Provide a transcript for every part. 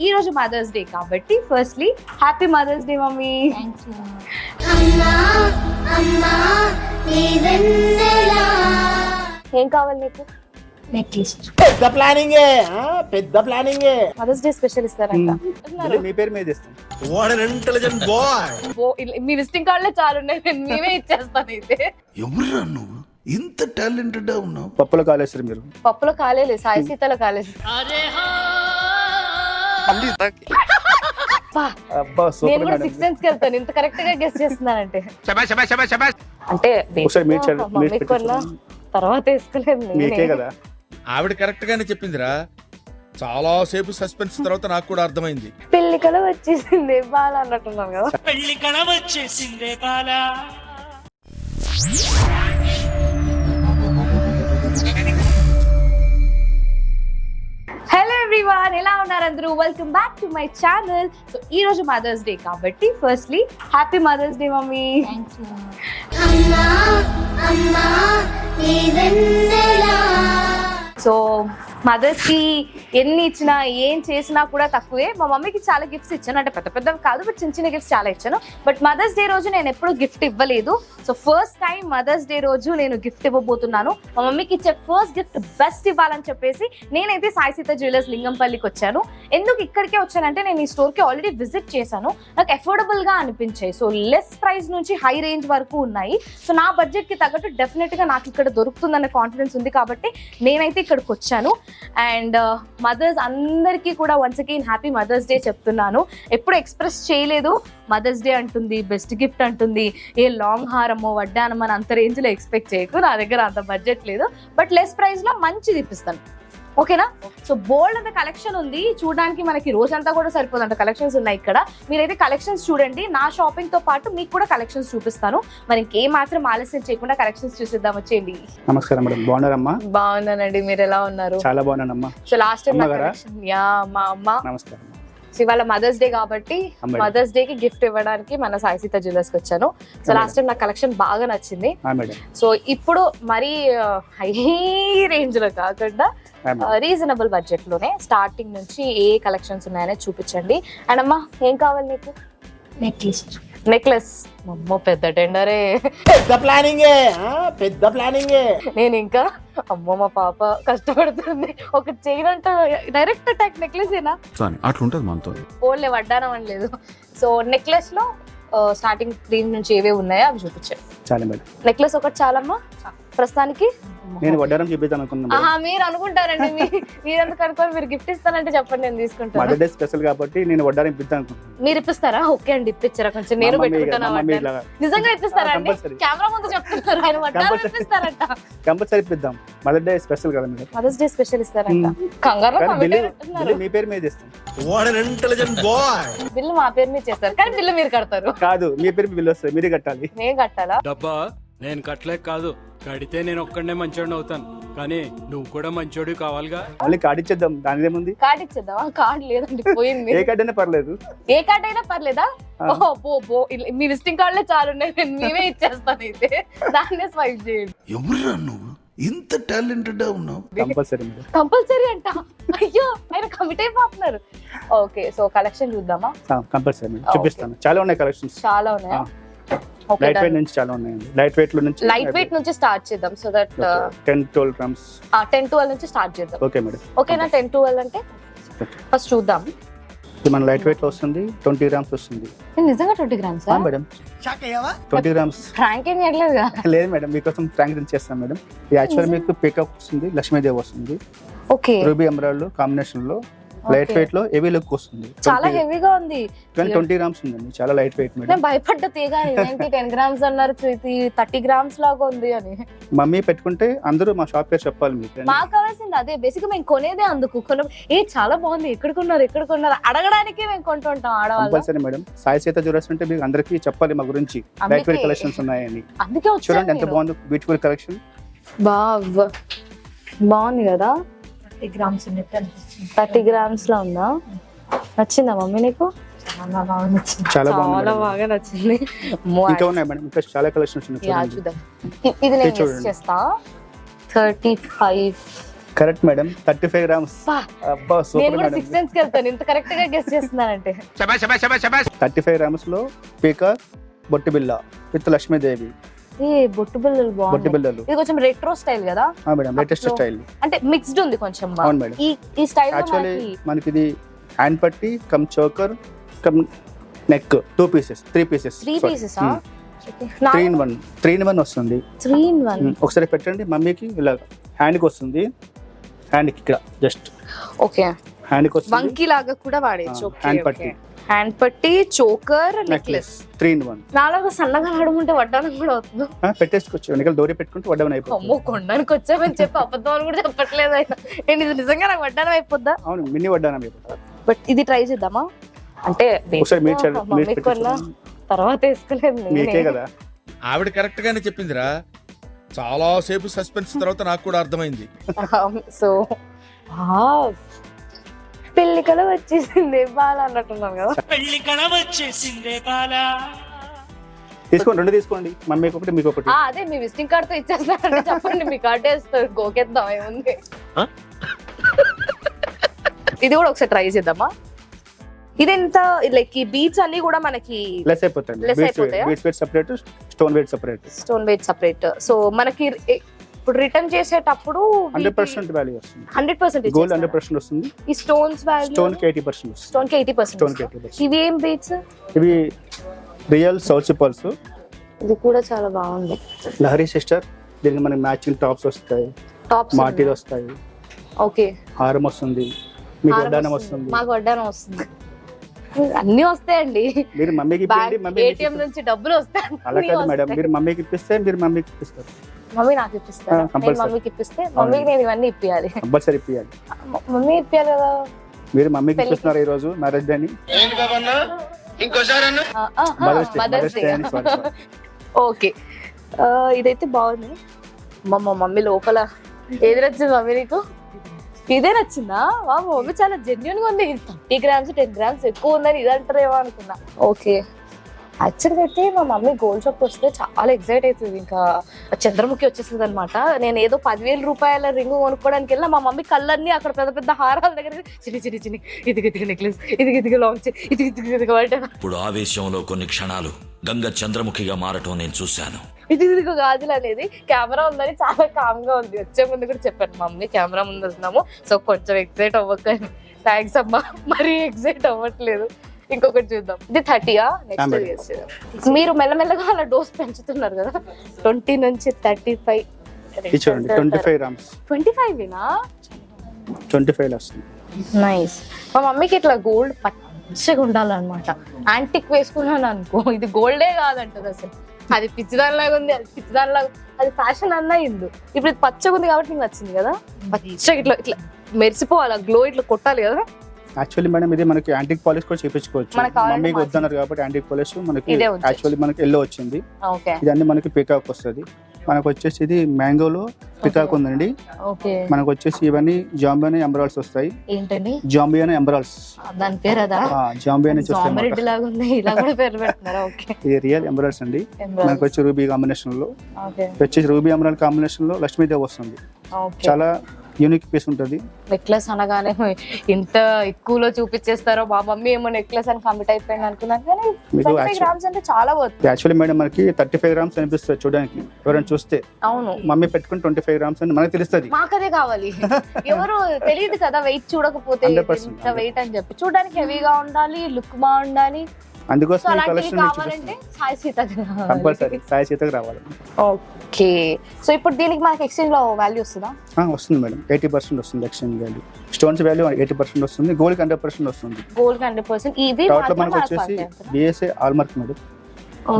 ఈ రోజు Mother's Day కాబట్టి firstly happy Mother's Day mummy. ఏం కావాలి నీకు? నెక్లెస్. పెద్ద ప్లానింగ్ మదర్స్ డే స్పెషల్ ఇస్తారంట. మీ పేరు మీద ఇస్తాం. మీ విజిటింగ్ కార్డులే చాలు ఉన్నాయి, నేను మేమే ఇచ్చేస్తాను. అయితే ఎవరురా నువ్వు ఇంత టాలెంటెడ్ ఉన్నావు? పప్పులో కాలేస్తారు మీరు. పప్పులో కాలేదు, సాయి సీతలో కాలేదు. అబ్బా నేను సూపర్ కూడా మేడం. 6 సెన్స్ కి వెళ్తాను ఇంత కరెక్ట్ గా గెస్ చేస్తున్నానంటే. అంటే ఒకసారి మీట్ చేయాలి, మమ్మీ మీట్ కొన్నా తర్వాత వేసుకోలేదు మీకే నేనే. కదా. ఆవిడ కరెక్ట్ గానే చెప్పిందిరా. చాలా సేపు సస్పెన్స్ తర్వాత నాకు కూడా అర్థమైంది. పెళ్లి కల వచ్చేసింది బాగా అన్నట్టున్నాను కదా. పెళ్లి కళ వచ్చేసిందే బాలా. హలో ఎవ్రీవన్, ఎలా ఉన్నారు అందరూ? Welcome back to my channel. So ఈ రోజు మదర్స్ డే కాబట్టి firstly happy Mother's Day mummy. So mothers కి ఎన్ని ఇచ్చినా ఏం చేసినా కూడా తక్కువే. మా మమ్మీకి చాలా గిఫ్ట్స్ ఇచ్చాను, అంటే పెద్ద పెద్దవి కాదు, బట్ చిన్న చిన్న గిఫ్ట్స్ చాలా ఇచ్చాను. బట్ మదర్స్ డే రోజు నేను ఎప్పుడు గిఫ్ట్ ఇవ్వలేదు. So first time Mother's Day రోజు నేను గిఫ్ట్ ఇవ్వబోతున్నాను. మా మమ్మీకి ఇచ్చే ఫస్ట్ గిఫ్ట్ బెస్ట్ ఇవ్వాలని చెప్పేసి నేనైతే సాయి సీత జ్యువెలర్స్ లింగంపల్లికి వచ్చాను. ఎందుకు ఇక్కడికే వచ్చానంటే నేను ఈ స్టోర్కి ఆల్రెడీ విజిట్ చేశాను, నాకు అఫోర్డబుల్గా అనిపించాయి. సో లెస్ ప్రైస్ నుంచి హై రేంజ్ వరకు ఉన్నాయి. సో నా బడ్జెట్కి తగ్గట్టు డెఫినెట్గా నాకు ఇక్కడ దొరుకుతుందన్న కాన్ఫిడెన్స్ ఉంది కాబట్టి నేనైతే ఇక్కడికి వచ్చాను. అండ్ మదర్స్ అందరికీ కూడా once again happy Mother's Day చెప్తున్నాను. ఎప్పుడు ఎక్స్ప్రెస్ చేయలేదు, మదర్స్ డే అంటుంది, బెస్ట్ గిఫ్ట్ అంటుంది, ఏ లాంగ్ హారమో వడ్డానమో అని అంత రేంజ్లో ఎక్స్పెక్ట్ చేయకు. నా దగ్గర అంత బడ్జెట్ లేదు, బట్ లెస్ ప్రైస్లో మంచిది ఇప్పిస్తాను. ఓకేనా? సో బోల్డ్ అంత కలెక్షన్ ఉంది, చూడడానికి మనకి రోజంతా కూడా సరిపోదంట కలెక్షన్స్ ఉన్నాయి ఇక్కడ. మీరైతే కలెక్షన్స్ చూడండి, నా షాపింగ్ తో పాటు మీకు కూడా కలెక్షన్స్ చూపిస్తాను. మరి ఇంకేం మాత్రం ఆలస్యం చేయకుండా కలెక్షన్స్ చూసిద్దాం, వచ్చేయండి. నమస్కారం మేడం, బాగున్నారమ్మా? బాగున్నానండి, మీరు ఎలా ఉన్నారు? చాలా బాగున్నానమ్మా. సో లాస్ట్ టైం అమ్మగారా? యా మా అమ్మ. నమస్కారం. ఇవాళ మదర్స్ డే కాబట్టి అమ్మాయి. మదర్స్ డే కి గిఫ్ట్ ఇవ్వడానికి మన సాయి సీత జ్యువెలర్స్ కి వచ్చాను. సో లాస్ట్ టైం నాకు కలెక్షన్ బాగా నచ్చింది. మేడం సో ఇప్పుడు మరీ హై రేంజ్ లో కాకుండా రీజనబుల్ బడ్జెట్ లోనే స్టార్టింగ్ నుంచి ఏ కలెక్షన్స్ ఉన్నాయనే చూపించండి. అండ్ అమ్మా ఏం కావాలి నీకు? నెక్లెస్. నెక్లెస్. అమ్మో పెద్ద టెండరే. పెద్ద ప్లానింగ్. నేను ఇంకా అమ్మో మా పాప కష్టపడుతుంది. ఒక చైన్ అంట డైరెక్ట్ అటాక్ నెక్లెస్ ఏనా? అట్లుంటది మనతో. ఓన్లే వడ్డానం అని లేదు. సో నెక్లెస్ లో స్టార్టింగ్ క్రీమ్ నుంచి ఏవే ఉన్నాయో అవి చూపించాను. చాలా మేడం. నెక్లెస్ ఒకటి చాలమ్మా ప్రస్తుతానికి. నేను వడ్డారం చూపిద్దాం అనుకున్నాను. ఆహా, మీరు అనుకుంటారండి, మీరు ఎందుకు అనుకోని, మీరు గిఫ్ట్ ఇస్తానంటే చెప్పండి, నేను తీసుకుంటాను. మదర్ డే స్పెషల్ కాబట్టి నేను వడ్డారం ఇప్పిద్దాం అనుకుంటున్నాను. మీరు ఇప్పిస్తారా? ఓకే అండి, ఇప్పించారా? కొంచెం నేను పెట్టుకుంటాను. నిజంగా ఇప్పిస్తారా అండి? Compulsory. కెమెరా ముందు చెప్తున్నారు ఆయన వడ్డానం Compulsory. ఇప్పిస్తారంట. కంపల్సరీ ఇప్పిద్దాం, మదర్ డే స్పెషల్ కదా మేడం. మదర్స్ డే స్పెషల్ ఇస్తారంట. కంగారు కానీ బిల్లు అంటున్నారు. మీ పేరు మీద ఇస్తాం. బిల్లు మా పేరు మీద చేస్తారు, కానీ బిల్లు మీరు కడతారు. కాదు, మీ పేరు బిల్లు వస్తుంది, మీరే కట్టాలి. నేను కట్టాలా? డబ్బా నేను కట్టలేక కాదు, కడితే నేను ఒక్కడనే మంచోడిని అవుతాను, కానీ నువ్వు కూడా మంచోడి కావాలిగా. మళ్ళీ కార్డు ఇచ్చేద్దాం, దానిదేముంది. కార్డు ఇచ్చేద్దామా? కార్డు లేదండి, పోయింది. ఏ కార్డు అయినా పర్లేదు. ఏ కార్డు అయినా పర్లేదా? ఓహో పో, మీ విజిటింగ్ కార్డులే చాలు ఉన్నాయి, నేను మేమే ఇచ్చేస్తాను. అయితే దాన్నే స్వైప్ చేయండి. ఎవరురా నువ్వు ఇంత టాలెంటెడ్ ఉన్నావు? Compulsory madam. కంపల్సరీ అంట. అయ్యో ఆయన కమిట్ అయిపోతున్నారు. ఓకే, సో కలెక్షన్ చూద్దామా? కంపల్సరీ మేడం, చూపిస్తాను. చాలా ఉన్నాయి కలెక్షన్స్, చాలా ఉన్నాయా? లైట్ వెయిట్ నుంచి చాలా ఉన్నాయండి. లైట్ వెయిట్ లో నుంచి లైట్ వెయిట్ నుంచి స్టార్ట్ చేద్దాం. So that 10-12 grams. 10-12 నుంచి స్టార్ట్ చేద్దాం. Okay madam. ఓకేనా? 10-12 అంటే ఫస్ట్ చూద్దాం. ఇది మన లైట్ వెయిట్ లో వస్తుంది, 20 grams వస్తుంది. నిజంగా 20 grams మేడం 20 grams. ఫ్రాంక్ ఏం చేయట్లేదుగా? లేదు మేడం, మీకోసం ఫ్రాంక్ చేస్తాం మేడం. ఇది యాక్చువల్ మీకు పికప్ వస్తుంది, లక్ష్మీదేవి వస్తుంది, ఓకే, రూబీ ఎమరాల్డ్ కాంబినేషన్ లో లైట్ వెయిట్ లో హెవీ లుక్ వస్తుంది. చాలా హెవీగా ఉంది. 20 grams ఉందండి, చాలా లైట్ వెయిట్ మేడం. నేను భయపడ్డ తీగా 10 grams అన్నారు, 30 grams లాగా ఉంది అని. మమ్మీ పెట్టుకుంటే అందరూ మా షాప్ పేరు చెప్పాలి మీకు. మాకు కావాల్సింది అదే, బేసిక్ మేము కొనేదే అందుకు. చాలా బాగుంది, ఎక్కడ కొన్నారు అడగడానికి మేము కొంటుంటాం ఆడవాళ్ళు. Compulsory madam, Sai Sita jewellers అంటే మీకు అందరికీ చెప్పాలి మా గురించి, లైట్ వెయిట్ కలెక్షన్స్ ఉన్నాయని. అందుకే చూడండి ఎంత బాగుంది, బ్యూటిఫుల్ కలెక్షన్. బాగుంది కదా? 30 grams 30 grams లో ఉందా? నచ్చిందా మమ్మీ నీకు? చాలా బాగా నచ్చింది. చాలా బాగుంది చాలా మేడం. బాగా నచ్చింది. ఇంకా ఉన్నాయి మేడం, ఇంకా చాలా కలెక్షన్స్ ఉన్నాయి. యా, చూడండి. చూద్దాం. ఇది నేను చూడండి. గెస్ చేస్తా. 35 కరెక్ట్ మేడం, 35 గ్రామ్స్. పా, అబ్బా నేను సూపర్ కూడా మేడం. 6 సెన్స్ కి వెళ్తాను ఇంత కరెక్ట్ గా గెస్ చేస్తున్నానంటే. 35 గ్రామ్స్ లో పీకాక్ బొట్టు బిల్ల విత్ లక్ష్మీదేవి. ఏ బొట్టు బిళ్ళలు బొట్టు బాగుంది. బిల్లలు ఇది కొంచెం రెట్రో స్టైల్ కదా. మేడం, లేటెస్ట్ అట్లా. స్టైల్. అంటే మిక్స్డ్ ఉంది కొంచెం అవును మేడం. ఈ స్టైల్ యాక్చువల్లీ మనకి ఇది హ్యాండ్ పట్టి come choker come neck 2 pieces 3 pieces 3 pieces 3 in 1 వస్తుంది. 3 in 1. ఒకసారి పెట్టండి మమ్మీకి. ఇలా హ్యాండ్కి వస్తుంది, హ్యాండ్కి ఇక్కడ జస్ట్ ఓకే, హ్యాండ్కి వస్తుంది. వంకీ లాగా కూడా వాడేచ్చు. హ్యాండ్ పట్టి, హ్యాండ్ పట్టి, చోకర్, నెక్లెస్. 3 in 1. నాలాగా సన్నగా నడుముంటే వడ్డానం కూడా అవుతుంది. పెట్టేసుకోవచ్చు, వెనకాల దూరి పెట్టుకుంటే వడ్డమని అయిపోతుంది. అమ్మో, కొండానికి వచ్చామని చెప్పి అబద్ధాలు కూడా చెప్పట్లేదు ఆయన. ఏంటి ఇది నిజంగా నాకు వడ్డానం అయిపోద్దా? అవును, మినీ వడ్డానం అయిపోతుంది. బట్ ఇది ట్రై చేద్దామా? అంటే ఒకసారి మీరు చేయండి, మీరు మమ్మీ కొన్నా తర్వాత వేసుకోలేదు మీకే నేనే. కదా. ఆవిడ కరెక్ట్ గానే చెప్పిందిరా. చాలా సేపు సస్పెన్స్ తర్వాత నాకు కూడా అర్థమైంది. సో పెళ్లి కల వచ్చేసింది బాల అన్నట్టున్నాను కదా. పెళ్లి కళ వచ్చేసిందే బాలా. తీసుకోండి, 2 తీసుకోండి, మమ్మీకి ఒకటి మీకు ఒకటి. అదే మీ విజిటింగ్ కార్డ్ తో ఇచ్చేస్తారంటే చెప్పండి, మీ కార్డ్ వేస్తారు, గోకేద్దాం ఏముంది. ఇది కూడా ఒకసారి ట్రై చేద్దామా? ఇది ఎంత లైక్ ఈ బీట్స్ అన్ని కూడా మనకి లెస్ అయిపోతాయి. Less అయిపోతాయా? Beats weight separate, stone weight separate. Stone weight separate. So మనకి ఇప్పుడు రిటర్న్ చేసేటప్పుడు 100% వాల్యూ వస్తుంది. 100% గోల్డ్ 100% వస్తుంది. ఈ స్టోన్స్ వాల్యూ స్టోన్ కి 80% వస్తుంది. స్టోన్ కి 80%. స్టోన్ కి 80%. ఇవి ఏం బీట్స్? ఇవి రియల్ సౌత్ పల్స్. ఇది కూడా చాలా బాగుంది. లహరి సిస్టర్, దీనికి మనకి మ్యాచింగ్ టాప్స్ వస్తాయి, టాప్స్ మాటీలు వస్తాయి, ఓకే, హారం వస్తుంది, మీకు వడ్డానం వస్తుంది. మాకు వడ్డానం వస్తుంది, అన్ని వస్తాయండి. మీరు మమ్మీకి ఇప్పిండి, మమ్మీ మీకు ఏటీఎం నుంచి డబ్బులు వస్తాయి. అలా కాదు మేడం, మీరు మమ్మీకి ఇప్పిస్తే మీరు మమ్మీకి ఇప్పిస్తారు. మమ్మీ నాకు ఇప్పిస్తారు, నేను compulsory. మమ్మీకి ఇప్పిస్తే మమ్మీకి నేను ఇవన్నీ ఇప్పియాలి. కంపల్సరీ ఇప్పియాలి. మమ్మీ ఇప్పియాలి కదా. మీరు మమ్మీకి ఇప్పిస్తున్నారు ఈ రోజు మ్యారేజ్ డే అని. Mother's Day. ఓకే, ఇదైతే బాగుంది. మా మమ్మీ లోపల ఏది నచ్చింది మమ్మీ నీకు? ఇదే నచ్చిందా? మా మమ్మీ చాలా జెన్యున్ గా ఉంది. 30 grams 10 grams ఎక్కువ ఉందని ఇది అంటారేమో అనుకున్నా. ఓకే, యాక్చువల్గా అయితే మా మమ్మీ గోల్డ్ షాప్ వస్తే చాలా ఎక్సైట్ అవుతుంది. ఇంకా చంద్రముఖి వచ్చేస్తుంది అనమాట. నేను ఏదో 10,000 రూపాయల రింగ్ కొనుక్కోవడానికి వెళ్ళినా మా మమ్మీ కళ్ళన్నీ అక్కడ పెద్ద పెద్ద హారాల దగ్గర చిన్ని ఇదిగ నెక్లెస్, ఇదిగ లాంగ్ ఇదిగ ఇప్పుడు ఆవేశంలో కొన్ని క్షణాలు గంగ చంద్రముఖిగా మారటం నేను చూశాను. ఇదిగో గాజులు అనేది. కెమెరా ఉందని చాలా కామ్ గా ఉంది. వచ్చే ముందు కూడా చెప్పాను మమ్మీ కెమెరా ముందు వస్తున్నాము, సో కొంచెం ఎక్సైట్ అవ్వకండి. థ్యాంక్స్ అమ్మా, మరీ ఎక్సైట్ అవ్వట్లేదు. ఇంకొకటి చూద్దాం. ఇది 30యా? నెక్స్ట్ మీరు మెల్లమెల్లగా అలా డోస్ పెంచుతున్నారు కదా. 20 నుంచి 35. చూడండి 25 grams. 25ఏనా? 25 వస్తుంది. నైస్. మా మమ్మీకి ఇట్లా గోల్డ్ పచ్చగా ఉండాలన్నమాట. యాంటిక్ వేసుకున్నాను అనుకో, ఇది గోల్డే కాదంటది అసలు. అది పిచ్చిదానిలాగా ఉంది, అది పిచ్చిదానిలాగా, అది ఫ్యాషన్ అన్నా ఇందు. ఇప్పుడు ఇది పచ్చగా ఉంది కాబట్టి నీకు నచ్చింది కదా. పచ్చగా ఇట్లా ఇట్లా మెరిసిపోవాలి, గ్లో ఇట్లా కొట్టాలి కదా. యాక్చువల్లీ మేడం ఇది మనకి యాంటిక్ పాలిష్ కూడా చేయించుకోవచ్చు. మనకి already మమ్మీకి వద్దన్నారు కాబట్టి యాంటిక్ పాలిష్ మనకి ఇదే వచ్చేసి. యాక్చువల్లీ మనకి ఎల్లో వచ్చింది. ఓకే ఇదన్నీ మనకి పికాక్ వస్తుంది. మనకు వచ్చేసి ఇది మ్యాంగోలో పికాక్ ఉందండి. ఓకే, మనకు వచ్చేసి ఇవన్నీ జాంబియానా ఎంబరాల్స్ వస్తాయి. ఏంటండి జాంబియానా ఎంబరాల్స్, దాని పేరు అదా? జాంబియానా చూస్తాం. రెడ్డి లాగా ఉంది, ఇలా కూడా పేరు పెడుతున్నారా? ఓకే, ఇది రియల్ ఎంబరాల్స్ అండి. మనకు వచ్చి రూబీ కాంబినేషన్ లో, ఓకే, వచ్చేసి రూబీ ఎంబరాల్ కాంబినేషన్ లో లక్ష్మీదేవి వస్తుంది. ఓకే. చాలా యూనిక్ పీస్ ఉంటుంది. నెక్లెస్ అనగానే ఇంత ఎక్కువలో చూపించేస్తారో, మా మమ్మీ ఏమో నెక్లెస్ అని కమిట్ అయిపోయింది అనుకున్నాను, కానీ మీకు 25 grams అంటే చాలా వర్త్. యాక్చువల్లీ మేడం మనకి 35 grams అనిపిస్తుంది చూడడానికి, ఎవరైనా చూస్తే. అవును, మమ్మీ పెట్టుకుని 25 grams అని మనకు తెలుస్తుంది. మాకు అదే కావాలి. ఎవరు తెలియదు కదా వెయిట్ చూడకపోతే 100%. ఇంత వెయిట్ అని చెప్పి. చూడడానికి హెవీగా ఉండాలి, లుక్ బాగుండాలి. అందుకోసం ఈ అలాంటివి కలెక్షన్ కావాలంటే సాయి సీత కంపల్సరీ సాయి సీతకు రావాలి. ఓకే, సో ఇప్పుడు దీనికి మనకి ఎక్స్చేంజ్ లో వాల్యూ వస్తుందా? వస్తుంది మేడం, 80% వస్తుంది ఎక్స్చేంజ్ వాల్యూ. స్టోన్స్ వాల్యూ 80% వస్తుంది, గోల్డ్ 100% వస్తుంది. గోల్డ్ 100%. ఇది తర్వాత మనకు వచ్చేసి BSA all mark madam,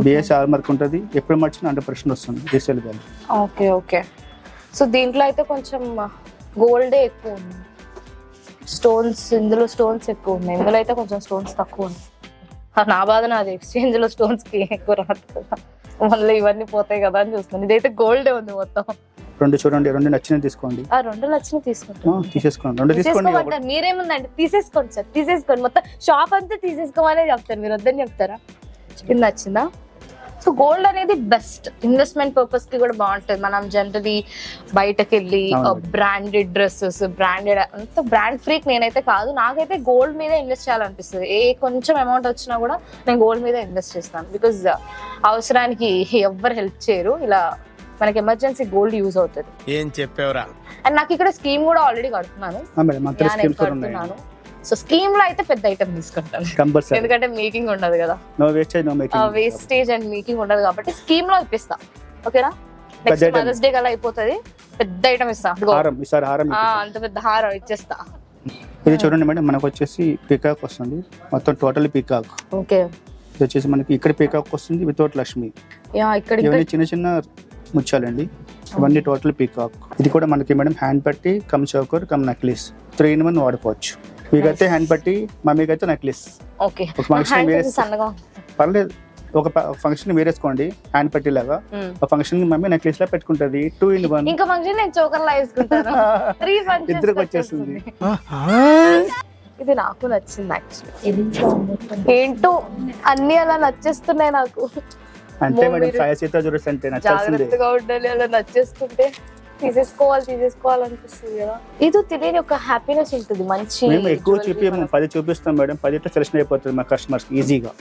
BSA all mark ఉంటుంది. ఎప్పుడు మార్చినా 100% వస్తుంది resale value. Okay okay, so దీంట్లో అయితే కొంచెం గోల్డే ఎక్కువ ఉంది, స్టోన్స్ ఇందులో స్టోన్స్ ఎక్కువ ఉన్నాయి, ఇందులో అయితే కొంచెం స్టోన్స్ తక్కువ ఉంది. నా బాధ నాది, ఎక్స్చేంజ్ లో స్టోన్స్ కి ఎక్కువ రాదు కదా, మళ్ళీ ఇవన్నీ పోతాయి కదా అని చూస్తున్నాను. ఇదైతే గోల్డే ఉంది మొత్తం. 2 చూడండి, 2 నచ్చినవి తీసుకోండి. 2 నచ్చినవి తీసుకుంటాను. తీసేసుకోండి, 2 తీసుకోండి. మీరేముందండి, తీసేసుకోండి సార్, తీసేసుకోండి. మొత్తం షాప్ అంతా తీసేసుకోవాలనే చెప్తారు, మీరు వద్దని చెప్తారా? ఇది నచ్చిందా? సో గోల్డ్ అనేది బెస్ట్ ఇన్వెస్ట్మెంట్ పర్పస్ కి కూడా బాగుంటుంది. మనం జనరలీ బయటకు వెళ్ళి బ్రాండెడ్ డ్రెస్సెస్, బ్రాండెడ్ అంత బ్రాండ్ ఫ్రీక్ నేనైతే కాదు. నాకైతే గోల్డ్ మీద ఇన్వెస్ట్ చేయాలనిపిస్తుంది. కొంచెం అమౌంట్ వచ్చినా కూడా నేను గోల్డ్ మీద ఇన్వెస్ట్ చేస్తాను. బికాజ్ అవసరానికి ఎవ్వరు హెల్ప్ చేయరు, ఇలా మనకి ఎమర్జెన్సీ గోల్డ్ యూజ్ అవుతుంది. ఏం చెప్పేవరా? అండ్ నాకు ఇక్కడ స్కీమ్ కూడా ఆల్రెడీ కడుతున్నాను. కడుతున్నాను. సో స్కీమ్ లో అయితే పెద్ద ఐటమ్ తీసుకుంటాను, ఎందుకంటే మేకింగ్ ఉండదు కదా, వేస్టేజ్ అండ్ మేకింగ్ ఉండదు కాబట్టి స్కీమ్ లో ఇప్పిస్తా. ఓకేనా? నెక్స్ట్ మదర్స్ డే కల్లా అయిపోతుంది, పెద్ద ఐటమ్ ఇస్తా. అంత పెద్ద హారం ఇచ్చేస్తా. ఇది చూడండి మేడం, మనకు వచ్చేసి పీకాక్ వస్తుంది, మొత్తం టోటల్ పీకాక్. ఓకే. ఇది వచ్చేసి మనకి ఇక్కడ పీకాక్ వస్తుంది వితౌట్ లక్ష్మి. ఇవన్నీ చిన్న చిన్న ముచ్చాలండి, ఇవన్నీ టోటల్ పీకాక్. ఇది కూడా మనకి మేడం హ్యాండ్ పట్టి come choker come necklace 3-in-1 వాడుకోవచ్చు. మీకైతే హ్యాండ్ పట్టి, మమ్మీకైతే నెక్లెస్. ఓకే. పర్లేదు, ఒక ఫంక్షన్ వేరేసుకోండి హ్యాండ్ పట్టి లాగా, ఒక ఫంక్షన్ మమ్మీ నెక్లెస్ లా పెట్టుకుంటది. 2-in-1. ఇంకా ఫంక్షన్ నేను చోకర్ లా వేసుకుంటాను. 3 ఫంక్షన్స్ ఇద్దరికి వచ్చేస్తుంది. ఇది నాకు నచ్చింది యాక్చువల్లీ. ఏంటో అన్ని అలా నచ్చేస్తున్నాయి నాకు. అంతే మేడం, సాయి సీత జ్యువెలర్స్ అంటే నచ్చేస్తుంది. జాగ్రత్తగా ఉండాలి, అలా నచ్చేస్తుంటే తీసేసుకోవాలనిపిస్తుంది కదా. ఇది తెలియని ఒక హ్యాపీనెస్ ఉంటుంది. మంచి మేము ఎక్కువ చూపిస్తాము, 10 చూపిస్తాం మేడం, 10 సెలెక్షన్ అయిపోతుంది మా కస్టమర్స్ ఈజీగా.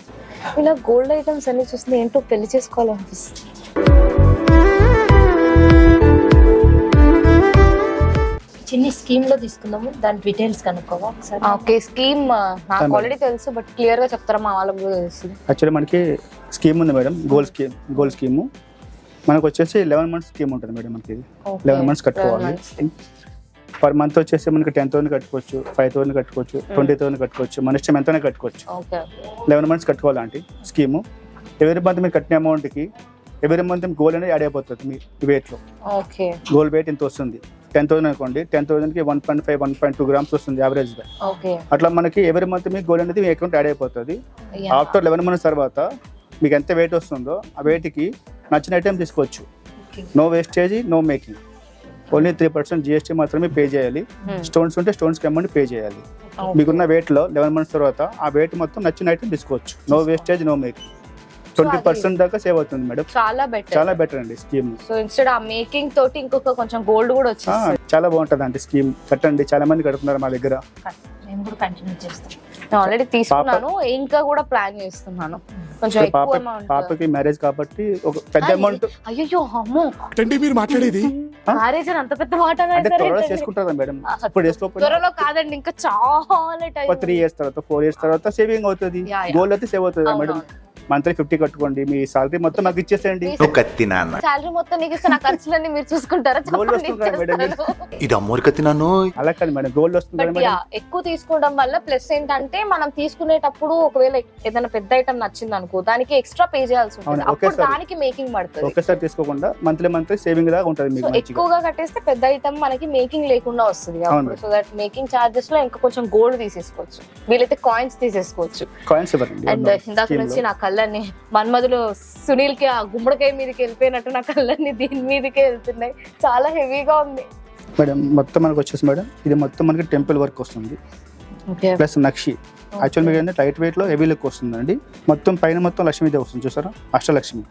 ఇలా గోల్డ్ ఐటమ్స్ అన్ని చూస్తే ఏంటో పెళ్లి చేసుకోవాలనిపిస్తుంది. చిన్న స్కీమ్ లో తీసుకుందాము, దాని డీటెయిల్స్ కనుక్కోవా ఒకసారి? ఓకే. స్కీమ్ నాకు ఆల్రెడీ తెలుసు, బట్ క్లియర్ గా చెప్తారా, మా వాళ్ళకి కూడా తెలుస్తుంది. యాక్చువల్లీ మనకి స్కీమ్ ఉంది మేడం, గోల్డ్ స్కీమ్. మనకు వచ్చేసి 11 months స్కీమ్ ఉంటుంది మేడం. మనకి 11 months కట్టుకోవాలి. పర్ మంత్ వచ్చేసి మనకి 10,000 కట్టుకోవచ్చు, 5,000 కట్టుకోవచ్చు, 20,000 కట్టుకోవచ్చు, మన ఇష్టం ఎంతైనా కట్టుకోవచ్చు. 11 months కట్టుకోవాలంటే స్కీము. ఎవరి మంత్ మీరు కట్టిన అమౌంట్కి ఎవరి మంత్ గోల్డ్ అనేది యాడ్ అయిపోతుంది మీ వెయిట్లో. గోల్డ్ వెయిట్ ఇంత వస్తుంది. 10,000 అనుకోండి, 10,000కి 1.5-1.2 grams వస్తుంది యావరేజ్గా. అట్లా మనకి ఎవరి మంత్ మీ గోల్డ్ అనేది మీ అకౌంట్ యాడ్ అయిపోతుంది. ఆఫ్టర్ 11 months తర్వాత మీకు ఎంత వెయిట్ వస్తుందో ఆ వెయిట్కి నచ్చిన ఐటెం తీసుకోవచ్చు. No wastage, no making. Only 3% GST మాత్రమే పే చేయాలి. స్టోన్స్ ఉంటే స్టోన్స్కి అమౌంట్ పే చేయాలి. మీకున్న వెయిట్లో 11 months తర్వాత ఆ వెయిట్ మొత్తం నచ్చిన ఐటెం తీసుకోవచ్చు. No wastage, no making. 20% దాకా సేవ్ అవుతుంది మేడం. చాలా బెటర్ అండి స్కీమ్. సో ఇన్స్టెడ్ ఆ మేకింగ్ తోటి ఇంకొక కొంచెం గోల్డ్ కూడా వచ్చింది. చాలా బాగుంటుంది అండి స్కీమ్. కట్టండి, చాలా మంది కడుతున్నారు మా దగ్గర. నేను కూడా కంటిన్యూ చేస్తాను. ఆల్రెడీ తీసుకున్నాను, ఇంకా కూడా ప్లాన్ చేస్తున్నాను. కొంచెం పాపకి మ్యారేజ్ కాబట్టి ఒక పెద్ద అమౌంట్. అయ్యో అమ్మో, మీరు మాట్లాడేది మ్యారేజ్ అని అంత పెద్ద మాట చేసుకుంటారా మేడం? ఇప్పుడు చేసుకోకపోతే త్వరలో కాదండి, ఇంకా చాలా టైం. 3 years తర్వాత 4 years తర్వాత సేవింగ్ అవుతుంది. గోల్డ్ అయితే సేవ్ అవుతుంది మేడం. మంత్లీ 50 కట్టుకోండి, మీ సాలరీ మొత్తం మాకు ఇచ్చేసేయండి. సాలరీ మొత్తం నీకు ఇస్తే నా ఖర్చులన్నీ మీరు చూసుకుంటారా? ఇది అమ్మోరు కత్తి నన్ను. అలా కాదు మేడం, గోల్డ్ వస్తుంది. ఎక్కువ తీసుకోవడం వల్ల ప్లస్ ఏంటంటే మనం తీసుకునేటప్పుడు ఒకవేళ ఏదైనా పెద్ద ఐటమ్ నచ్చింది అనుకో, దానికి ఎక్స్ట్రా పే చేయాల్సి ఉంటుంది. అప్పుడు దానికి మేకింగ్ పడుతుంది. ఒకేసారి తీసుకోకుండా మంత్లీ సేవింగ్ లాగా ఉంటుంది మీకు. ఎక్కువగా కట్టేస్తే పెద్ద ఐటమ్ మనకి మేకింగ్ లేకుండా వస్తుంది. సో దట్ మేకింగ్ చార్జెస్ లో ఇంకా కొంచెం గోల్డ్ తీసేసుకోవచ్చు, వీలైతే కాయిన్స్ తీసేసుకోవచ్చు. కాయిన్స్ ఇవ్వండి. అండ్ ఇందాక నుంచి నా కళ్ళని మన్మధులు సునీల్ కి ఆ గుమ్మడికాయ మీదకి వెళ్ళిపోయినట్టు నా కళ్ళని దీని మీదకే వెళ్తున్నాయి. చాలా హెవీగా ఉంది మేడం. మొత్తం మనకు వచ్చేసి మేడం ఇది మొత్తం మనకి టెంపుల్ వర్క్ వస్తుంది, ప్లస్ నక్షి. యాక్చువల్ మీకు ఏంటంటే లైట్ వెయిట్ లో హెవీ లుక్ వస్తుందండి. మొత్తం పైన మొత్తం లక్ష్మీదేవి వస్తుంది, చూసారా? అష్టలక్ష్మి.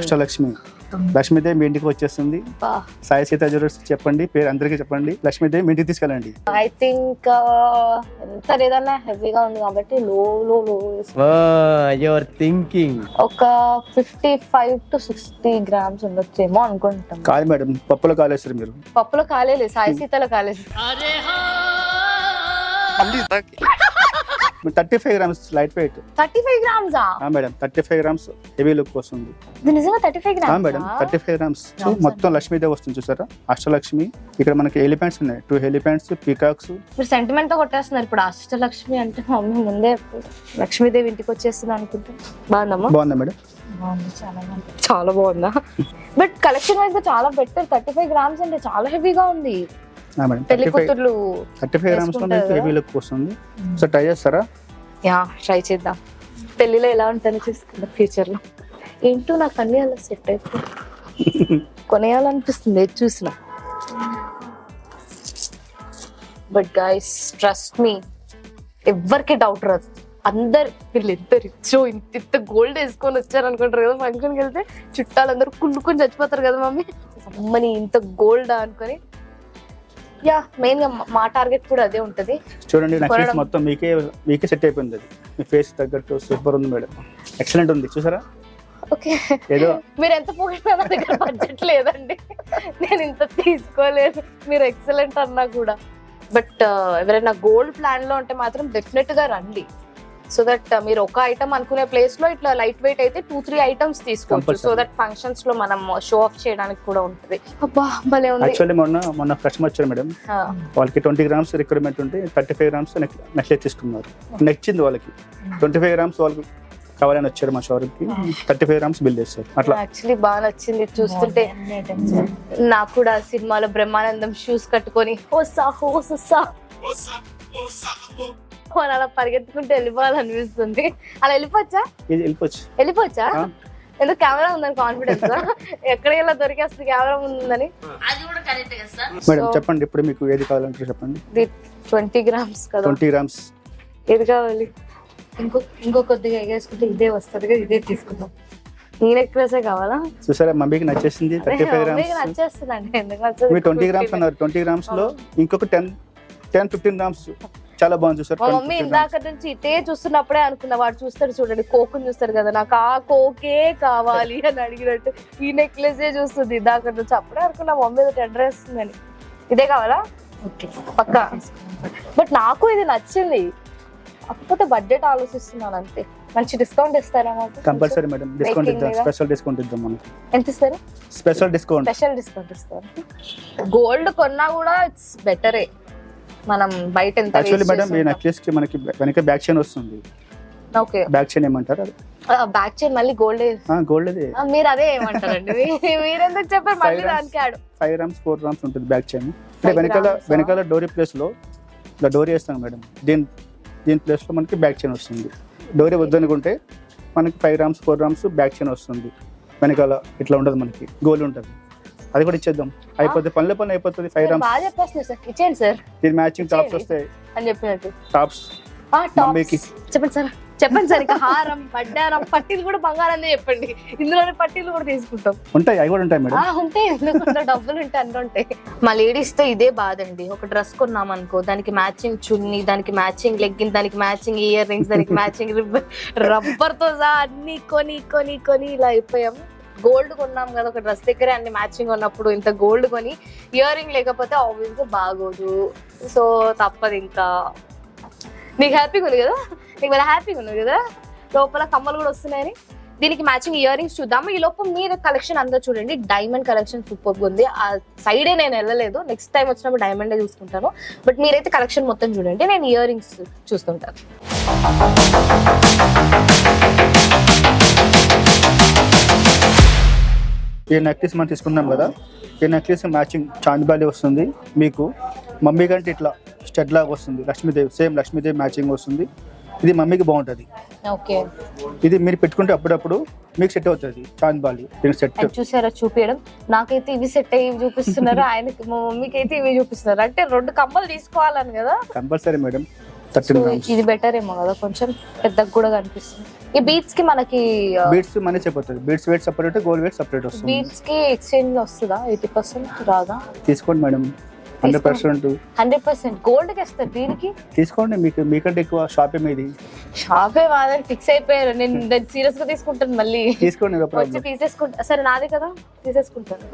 అష్టలక్ష్మి లక్ష్మీదేవి మీ ఇంటికి వచ్చేస్తుంది. సాయి సీత జ్యువెలర్స్ చెప్పండి, పేరు అందరికీ చెప్పండి. లక్ష్మీదేవి మీ ఇంటికి తీసుకెళ్ళండి. ఐ థింక్ ఎంత లేదన్నా హెవీగా ఉంది కాబట్టి లో యువర్ థింకింగ్ ఒక 55 to 60 grams ఉండొచ్చేమో అనుకుంటాం. కాదు మేడం, పప్పులో కాలేసారు మీరు. పప్పులో కాలేదు, సాయి సీతలో కాలేదు. 35 grams light weight. 35 grams madam, 35 grams heavy look వస్తుంది. నిజంగా 35 grams మేడం, 35 grams. మొత్తం లక్ష్మీదేవి వస్తుంది, చూసారా? అష్టలక్ష్మి. ఇక్కడ మనకి ఎలిఫెంట్స్ ఉన్నాయి, 2 ఎలిఫెంట్స్, పీకాక్స్. మీరు సెంటిమెంట్ తో కొట్టేస్తున్నారు ఇప్పుడు. అష్టలక్ష్మి అంటే మమ్మీ ముందే లక్ష్మీదేవి ఇంటికి వచ్చేస్తుంది అనుకుంటా. బాగుందమ్మా? బాగుందా మేడం? చాలా బాగుందా? బట్ కలెక్షన్ వైజ్ గా చాలా బెటర్. 35 grams అంటే చాలా హెవీగా ఉంది. పెళ్లి కూతుర్లు 35 grams లో మీకు హెవీ లుక్ వస్తుంది. సో ట్రై చేస్తారా? ట్రై చేద్దాం. పెళ్లిలో ఎలా ఉంటుందో చూసుకుందాం ఫ్యూచర్ లో. ఏంటో నాకు అన్ని అలా సెట్ అయిపోయి కొనేయాలనిపిస్తుంది ఏది చూసినా. బట్ గైస్ ట్రస్ట్ మీ, ఎవ్వరికి డౌట్ రాదు. అందరు వీళ్ళు ఎంత రిచ్ ఇంత గోల్డ్ వేసుకొని వచ్చారు అనుకుంటారు కదా ఫంక్షన్కి వెళ్తే చుట్టాలందరూ కుళ్ళుకొని చచ్చిపోతారు కదా మమ్మీ అమ్మని ఇంత గోల్డ్ అనుకొని యా మెయిన్ గా మా టార్గెట్ కూడా అదే ఉంటది. చూడండి నెక్లెస్ కొనడం. మొత్తం మీకే సెట్ అయిపోయింది. అది మీ ఫేస్ తగ్గట్టు సూపర్ ఉంది మేడం, ఎక్సలెంట్ ఉంది. చూసారా ఓకే ఏదో మీరు ఎంత పోయినా నా దగ్గర బడ్జెట్ లేదండి, నేను ఇంత తీసుకోలేదు మీరు ఎక్సలెంట్ అన్నా కూడా. బట్ ఎవరైనా గోల్డ్ ప్లాన్ లో ఉంటే మాత్రం డెఫినెట్ గా రండి. సో దట్ మీరు ఒక ఐటమ్ అనుకునే ప్లేస్ లో ఇట్లా లైట్ వెయిట్ అయితే 2-3 ఐటమ్స్ తీసుకోవచ్చు. Compulsory. సో దట్ ఫంక్షన్స్ లో మనం షో ఆఫ్ చేయడానికి కూడా ఉంటుంది. అబ్బా భలే ఉంది. యాక్చువల్లీ మొన్న కస్టమర్ వచ్చారు మేడం, వాళ్ళకి 20 grams రిక్వైర్మెంట్ ఉంటే 35 grams నెక్లెస్ తీసుకున్నారు. నచ్చింది వాళ్ళకి, 25 grams వాళ్ళకి కావాలని వచ్చారు మా షోరూమ్కి, 35 grams బిల్ చేస్తారు. అట్లా యాక్చువల్లీ బాగా నచ్చింది చూస్తుంటే. నాకు కూడా సినిమాలో బ్రహ్మానందం షూస్ కట్టుకొని అని అలా పరిగెత్తుకుంటూ వెళ్ళిపోవాలనిపిస్తుంది. అలా వెళ్ళిపోవచ్చా? ఇది వెళ్ళిపోవచ్చు. వెళ్ళిపోవచ్చా? ఎందుకు కెమెరా ఉందని కాన్ఫిడెన్స్ ఎక్కడికి వెళ్ళా దొరికేస్తుంది కెమెరా ఉందని. మేడం చెప్పండి ఇప్పుడు మీకు ఏది కావాలంటే చెప్పండి. 20 grams కదా, 20 grams ఏది కావాలి? ఇంకో కొద్దిగా ఎగేసుకుంటే ఇదే వస్తుంది కదా, ఇదే తీసుకుందాం. ఈ నెక్లెసే కావాలా? చూసారా మమ్మీకి నచ్చేసింది 35 grams. నచ్చేస్తుందండి, ఎందుకు నచ్చదు? మీరు 20 grams అన్నారు, 20 grams లో ఇంకొక 10-15 grams చాలా బాగుంది. చూసారు మా మమ్మీ ఇందాక నుంచి ఇటే చూస్తున్నప్పుడే అనుకున్నా, వాడు చూస్తాడు చూడండి కోకుని చూస్తారు కదా, నాకు ఆ కోకే కావాలి అని అడిగినట్టు ఈ నెక్లెసే చూస్తుంది ఇందాక నుంచి. అప్పుడే అనుకున్నా మమ్మీ టెండర్ వేస్తుందని. ఇదే కావాలా? Okay Pakka. బట్ నాకు ఇది నచ్చింది, కాకపోతే బడ్జెట్ ఆలోచిస్తున్నాను అంతే. మంచి డిస్కౌంట్ ఇస్తారా మాకు? కంపల్సరీ మేడం, డిస్కౌంట్ ఇద్దాం, లేదా? స్పెషల్ డిస్కౌంట్ ఇద్దాం మనకి. ఎంత ఇస్తారు? Special discount. స్పెషల్ డిస్కౌంట్ ఇస్తారు. గోల్డ్ కొన్నా కూడా ఇట్స్ బెటరే, మనం బయట ఎంత యాక్చువల్లీ మేడం ఈ నెక్లెస్ కి మనకి వెనక బ్యాక్ చైన్ వస్తుంది. ఓకే బ్యాక్ చైన్ ఏమంటారు? బ్యాక్ చైన్ మళ్ళీ గోల్డ్. గోల్డ్ అది మీరు అదే ఏమంటారండి? మీరెందుకు చెప్పారు మళ్ళీ దానికి ఆడు? 5 grams 4 grams ఉంటుంది బ్యాక్ చైన్. 5 వెనకాల డోరీ ప్లేస్ లో ఇలా డోరీ వేస్తాం మేడం, దీని ప్లేస్ లో మనకి బ్యాక్ చైన్ వస్తుంది. డోరీ వద్దనుకుంటే మనకి 5 grams 4 grams బ్యాక్ చైన్ వస్తుంది. వెనకాల ఇట్లా ఉండదు, మనకి గోల్డ్ ఉంటుంది. అది కూడా ఇచ్చేద్దాం, అయిపోతుంది పనులు అయిపోతుంది. 5 grams బాగా చెప్పేస్తున్నారు సార్, ఇచ్చేయండి సార్. దీని మ్యాచింగ్ టాప్స్ వస్తాయి అని చెప్పినట్టు. టాప్స్ మమ్మీకి. చెప్పండి సార్, చెప్పండి సార్. ఇక హారం, పడ్డారం, పట్టీలు కూడా బంగారాన్ని చెప్పండి, ఇందులోనే పట్టీలు కూడా తీసుకుంటాం. ఉంటాయి, అవి కూడా ఉంటాయి మేడం. ఉంటాయి, ఎందుకంటే డబ్బులు ఉంటాయి, అన్నీ ఉంటాయి. మా లేడీస్ తో ఇదే బాధ అండి. ఒక డ్రెస్ కొన్నాం అనుకో, దానికి మ్యాచింగ్ చున్నీ, దానికి మ్యాచింగ్ లెగ్గిన్, దానికి మ్యాచింగ్ ఇయర్ రింగ్స్, దానికి మ్యాచింగ్ రబ్బర్ తో సహా అన్ని కొని ఇలా అయిపోయాం. గోల్డ్ కొన్నాం కదా ఒక డ్రెస్ దగ్గర అన్ని మ్యాచింగ్ ఉన్నప్పుడు, ఇంత గోల్డ్ కొని ఇయర్ రింగ్ లేకపోతే ఆబ్వియస్ గా బాగోదు. సో తప్పదు ఇంకా. నీకు హ్యాపీగా ఉంది కదా, నీకు చాలా హ్యాపీగా ఉంది కదా, లోపల కమ్మలు కూడా వస్తున్నాయని. దీనికి మ్యాచింగ్ ఇయర్ రింగ్స్ చూద్దాము. ఈ లోపల మీరు కలెక్షన్ అందరూ చూడండి, డైమండ్ కలెక్షన్ సూపర్ ఉంది. ఆ సైడే నేను వెళ్ళలేదు, నెక్స్ట్ టైం వచ్చినప్పుడు డైమండే చూసుకుంటాను. బట్ మీరైతే కలెక్షన్ మొత్తం చూడండి, నేను ఇయర్ రింగ్స్ చూస్తుంటాను. ఈ నెక్లెస్ మనం తీసుకున్నాం కదా, ఈ నెక్లెస్ మ్యాచింగ్ చాందిబాలి వస్తుంది మీకు. మమ్మీ కంటే ఇట్లా స్టెడ్ లాగా వస్తుంది, లక్ష్మీదేవి సేమ్ లక్ష్మీదేవి మ్యాచింగ్ వస్తుంది. ఇది మమ్మీకి బాగుంటుంది. ఓకే, ఇది మీరు పెట్టుకుంటే అప్పుడప్పుడు మీకు సెట్ అవుతుంది చాందిబాలి. దీనికి సెట్ చూసారా చూపించడం, నాకైతే ఇవి సెట్ అయ్యి చూపిస్తున్నారు, ఆయనకి మా మమ్మీకి అయితే ఇవి చూపిస్తున్నారు. అంటే 2 కమ్మలు తీసుకోవాలని కదా. Compulsory madam. 13 grams. ఇది బెటర్ ఏమో కదా, కొంచెం పెద్దగా కూడా కనిపిస్తుంది. ఈ బీట్స్ కి మనకి బీట్స్ మనీ చెప్పొచ్చు, beads weight separate, gold weight separate వస్తుంది. బీట్స్ కి ఎక్స్చేంజ్ వస్తుందా? 80% రాదా? తీసుకోండి మేడం, 100%. 100% గోల్డ్ కి వస్తారు దీనికి. తీసుకోండి, మీకంటే ఎక్కువ షాపే మీది. షాపే వాదని ఫిక్స్ అయిపోయారు. నేను దాన్ని సీరియస్ గా తీసుకుంటాను, మళ్ళీ తీసుకోండి, వచ్చి తీసేసుకుంటా. సరే నాదే కదా, తీసేసుకుంటాను.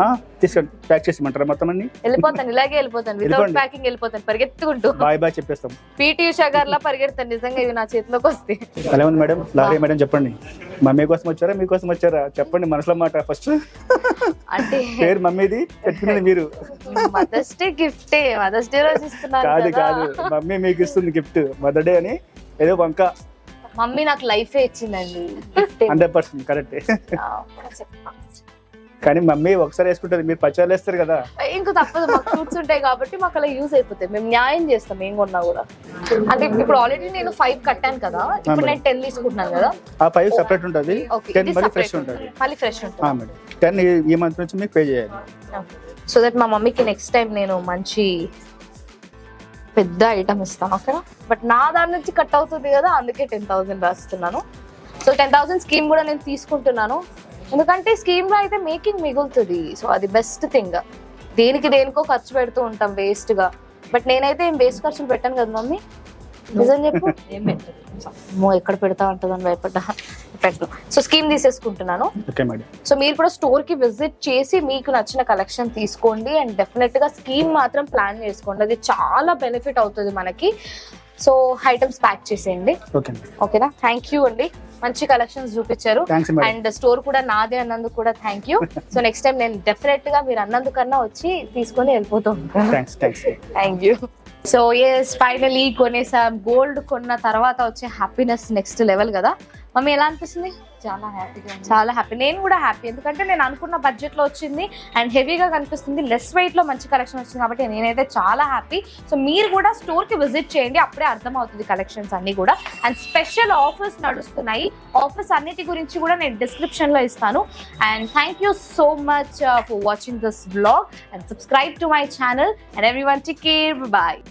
తీసుకోండి, ప్యాక్ చేసిమంటారా మొత్తం అన్ని? వెళ్ళిపోతాను, ఇలాగే వెళ్ళిపోతాను, వితౌట్ ప్యాకింగ్ వెళ్ళిపోతాను పరిగెత్తుకుంటూ. బాయ్ చెప్పేస్తాం. పీటీ ఉషా గారిలా పరిగెడతాను నిజంగా, ఇవి నా చేతిలోకి వస్తే. ఎలా ఉంది మేడం? లారీ మేడం చెప్పండి, మమ్మీ కోసం వచ్చారా మీకోసం వచ్చారా? చెప్పండి మనసులో మాట ఫస్ట్. అంటే పేరు మమ్మీది, పెట్టుకునేది మీరు. మదర్స్ డే గిఫ్టే, మదర్స్ డే రోజు ఇస్తున్నాను కాదు, మమ్మీ మీకు ఇస్తుంది గిఫ్ట్ మదర్ డే అని. ఏదో వంక. మమ్మీ నాకు లైఫే ఇచ్చిందండి. 100% కరెక్టే. కానీ మమ్మీ ఒకసారి వేసుకుంటుంది, మీరు పచ్చాలు వేస్తారు కదా. ఇంకా తప్పదు, మాకు ఫ్రూట్స్ ఉంటాయి కాబట్టి మాకు అలా యూజ్ అయిపోతాయి. మేము న్యాయం చేస్తాం ఏం కొన్నా కూడా. అంటే ఇప్పుడు ఆల్రెడీ నేను 5 కట్టాను కదా, ఇప్పుడు నేను 10 తీసుకుంటున్నాను కదా. ఆ 5 సెపరేట్ ఉంటుంది, 10 మళ్ళీ ఫ్రెష్ ఉంటుంది. మళ్ళీ ఫ్రెష్ ఉంటుంది మేడం. 10 ఈ మంత్ నుంచి మీకు పే చేయాలి. సో దట్ మా మమ్మీకి నెక్స్ట్ టైం నేను మంచి పెద్ద ఐటమ్ ఇస్తాను ఓకేనా, బట్ నా దాని నుంచి కట్ అవుతుంది కదా, అందుకే 10,000 రాస్తున్నాను. సో 10,000 స్కీమ్ కూడా నేను తీసుకుంటున్నాను, ఎందుకంటే స్కీమ్లో అయితే మేకింగ్ మిగులుతుంది. సో అది బెస్ట్ థింగ్. దేనికో ఖర్చు పెడుతూ ఉంటాం వేస్ట్గా, బట్ నేనైతే ఏం వేస్ట్ ఖర్చులు పెట్టాను కదా మమ్మీ, నిజం చెప్పు. ఏం పెట్టదు. అమ్మో ఎక్కడ పెడతా ఉంటుందని భయపడ్డా, పెట్టు. సో స్కీమ్ తీసేసుకుంటున్నాను. Okay madam. సో మీరు కూడా స్టోర్కి విజిట్ చేసి మీకు నచ్చిన కలెక్షన్ తీసుకోండి, అండ్ డెఫినెట్గా స్కీమ్ మాత్రం ప్లాన్ చేసుకోండి, అది చాలా బెనిఫిట్ అవుతుంది మనకి. సో ఐటమ్స్ ప్యాక్ చేసేయండి ఓకే మేడం. ఓకేనా. థ్యాంక్ యూ అండి, మంచి కలెక్షన్స్ చూపించారు. Thanks madam. అండ్ స్టోర్ కూడా నాదే అన్నందుకు కూడా thank you. So next time నేను డెఫినెట్ గా మీరు అన్నందుకన్నా వచ్చి తీసుకొని వెళ్ళిపోతూ ఉంటాను. Thanks. Thank you. So yes finally కొనేసాం. గోల్డ్ కొన్న తర్వాత వచ్చే హ్యాపీనెస్ నెక్స్ట్ లెవెల్ కదా మమ్మీ, ఎలా అనిపిస్తుంది? చాలా హ్యాపీగా చాలా హ్యాపీ, నేను కూడా హ్యాపీ, ఎందుకంటే నేను అనుకున్న బడ్జెట్లో వచ్చింది అండ్ హెవీగా కనిపిస్తుంది, లెస్ వెయిట్లో మంచి కలెక్షన్ వచ్చింది కాబట్టి నేనైతే చాలా హ్యాపీ. సో మీరు కూడా స్టోర్కి విజిట్ చేయండి, అప్పుడే అర్థమవుతుంది కలెక్షన్స్ అన్నీ కూడా. అండ్ స్పెషల్ ఆఫర్స్ నడుస్తున్నాయి, ఆఫర్స్ అన్నిటి గురించి కూడా నేను డిస్క్రిప్షన్లో ఇస్తాను. And thank you so much for watching this vlog and subscribe to my channel and everyone take care, bye.